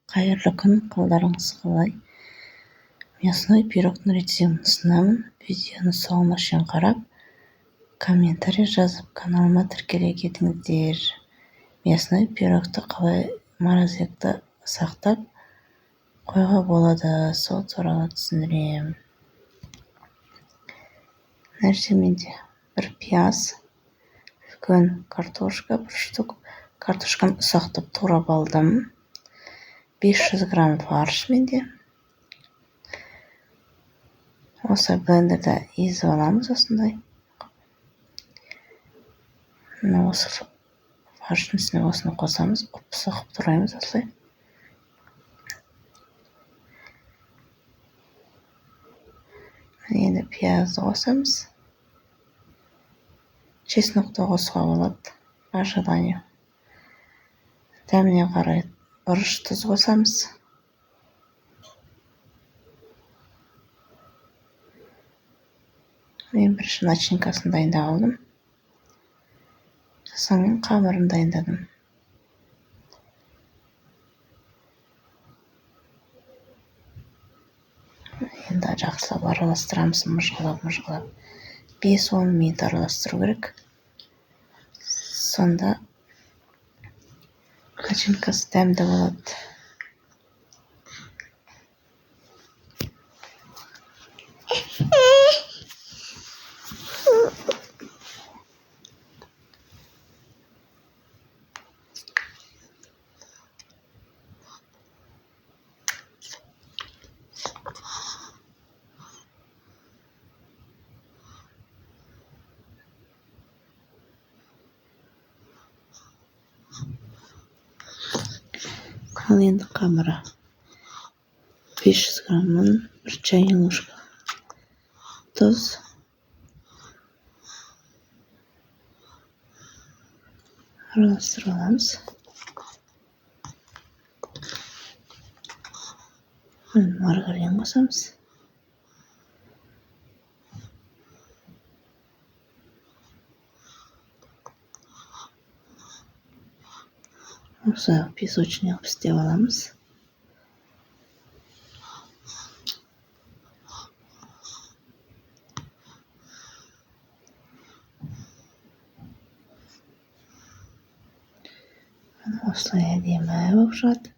Қайырлы күн, қалдарыңыз қалай? Мясной пирогтың рецептін ұсынамын. Видеоны соңына шейін қарап, комментарий жазып, каналыма тіркеле кетіңіздер. Мясной пирогты қалай морозилькада сақтап қоюға болады, сол туралы түсіндірем. Нәрсеменде бір пияз, үлкен картошка, бір штук. Картошканы ұсақтап турап алдым. 500 грамм фарш менде. Осы блендерда езіп аламыз осындай. Осы фарштың үстіне осыны қосамыз, соғып тураймыз осылай. Енді пиязды қосамыз. Чеснокты қосуға болады, по желанию. Дәміне қарай бұрыш тұз қосамыз. Мен бірінші начинкасын дайындап алдым. Сосын қамырын дайындадым. Енді жақсылап араластырамыз, мыжғылап. 5-10 минут араластыру керек. Сонда начинкасы дәмді болады. Ал енді қамыры 500 граммын бір чайный ложка тұз, араластырып аламыз. Маргарин қосамыз. Осы песочный істеп аламыз. Осылай әдемі болып шығады.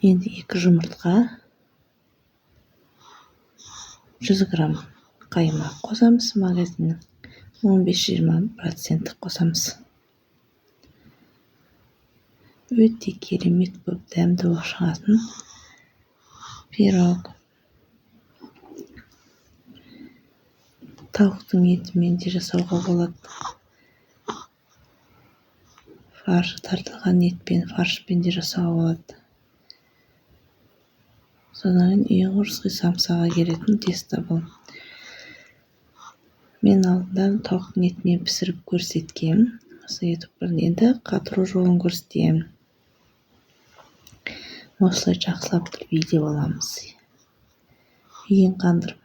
Енді 2 жұмыртқа, 100 грамм қаймақ қосамыз, магазиннің 15-20% қосамыз. Өте керемет болып дәмді болып шығатын пирог. Тауықтың етімен де жасауға болады. Фаршы тартылған етпен, фаршпен де жасауға болады. Содан үйғырсқи самсаға келетін тесто бұл. Мен алдында тауықтың етімен пісіріп көрсеткен. Осы ютубтан енді қатыру жолын көрсетем. Осылай жақсылап видео аламыз. Үйін қандырып.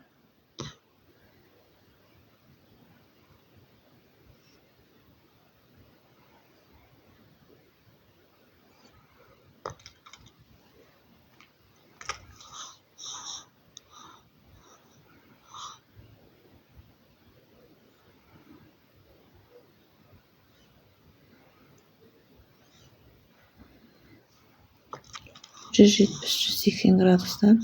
Жүз 70-180 градустан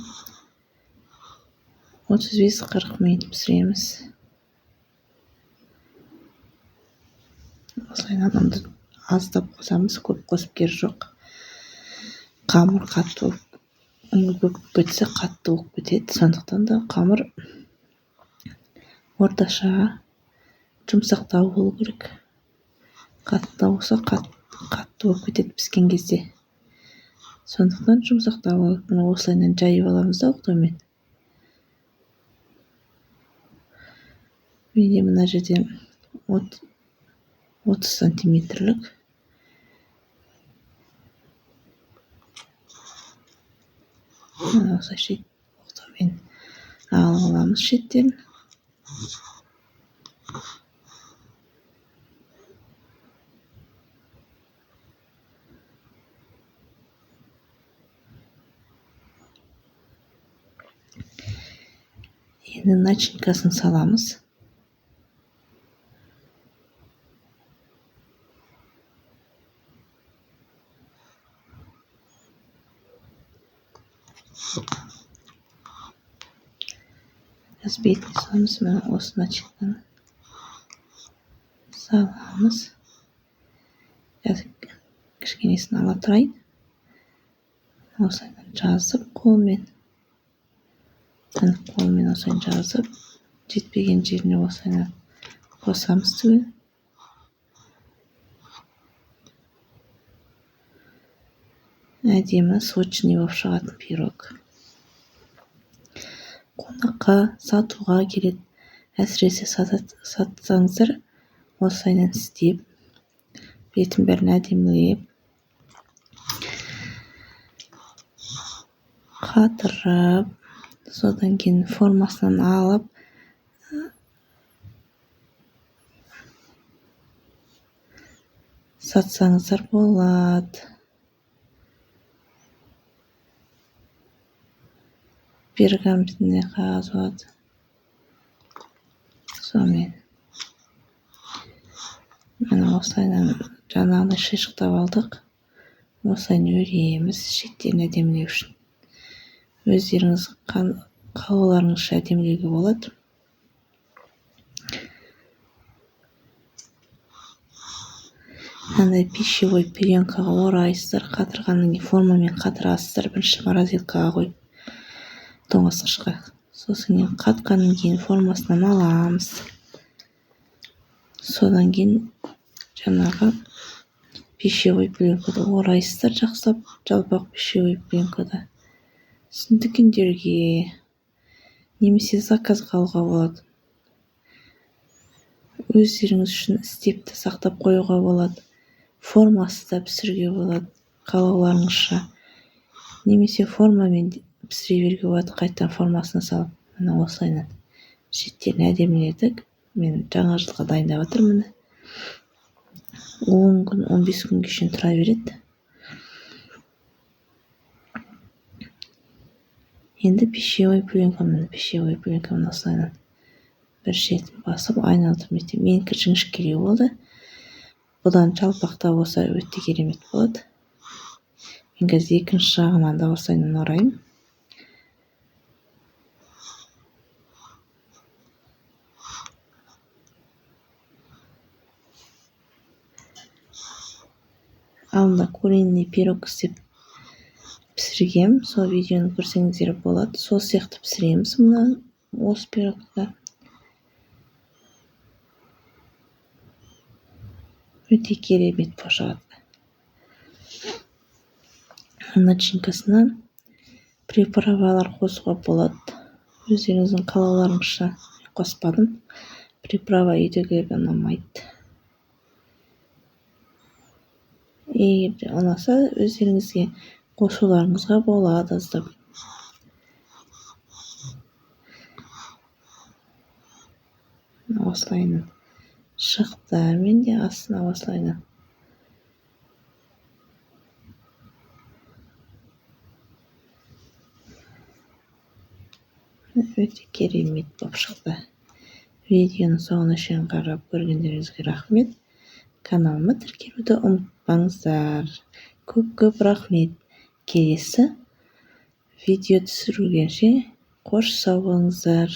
35-40 минут пісіреміз. Осылай нанымды аздап қосамыз, көп қосып керегі жоқ. Қамыр қатты болып кетсе, қатты болып кетеді. Сондықтан да қамыр орташа жұмсақтау болу керек. Қатты болса, қатты болып кетеді піскен кезде. Сондықтан жұмсақтау алып, осылайынан жайып аламыз да оқтаумен. Менде мына жерде 30 сантиметрлік. Осылайша оқтаумен алып аламыз шеттен. Енді начинкасын саламыз. Бетін соғамыз. Мына осы начинканы саламыз. Кішкенесін ала тұрайын. Осылайынан жазып қолмен осылайынан жазып, жетпеген жеріне осылайынан қосамыз түгел. Әдемі сочный болып шығатын пирог. Қонаққа сатуға келеді. Әсіресе сатсаңыздар, осылайынан істеп, бетін бәрін әдемілеп, қатырып, содан кейін формасынан алып, сатсаңыздар болады. Пергаментный қағаз болады. Сонымен мына осылайынан жаңағыдай шиыршықтап алдық. Осылайынан өреміз шеттерін әдемілеу үшін. Өздеріңіз қалауларыңызша әдемілеуге болады. Андай пищевой пленкаға орайсыздар, қатырғаннан кейін формамен қатырасыздар, бірінші морозилкаға қойып, тоңазытқышқа. Сосын кейін қатқаннан кейін формасынан аламыз. Содан кейін жаңағы пищевой пленкада орайсыздар жақсылап, жалпақ пищевой пленкада. Сіздің дүкендерге немесе заказға алуға болады. Өздеріңіз үшін істеп те сақтап қоюға болады. Формасы да пісіруге болады, қалауларыңызша. Немесе формамен пісіре беруге болады, қайтадан формасына салып. Мына осылайынан шеттерін әдеміледік. Мен жаңа жылға дайындап жатырмын. 10 күн, 15 күнге шейін тұра береді. Енді пищевой пленкамен осылайынан бір шетін басып айналдырып етемін. Менікі жіңішкелеу болды. Бұдан жалпақтау болса өте керемет болады. Мен қазір екінші жағынан да осылайынан орайым. Алдында куриный пирог істеп пісіргем. Сол видеоны көрсеңіздер болады. Сол сияқты пісіреміз мына осы пирогта. Өте керемет болып шығады. Начинкасына приправалар қосуға болады. Өздеріңіздің қалауларыңызша қоспадым. Приправа үйдегілерге ұнамайды. Егер ұнаса, өздеріңізге қосуларыңызға болады аздап. Осылайынан шықты. Мен де астына осылайынан. Өте керемет болып шықты. Видеоны соңына шейін қарап көргендеріңізге рахмет. Каналыма тіркелуді ұмытпаңыздар. Көп рахмет. Келесі видео түсірілгенше қош сау болыңыздар.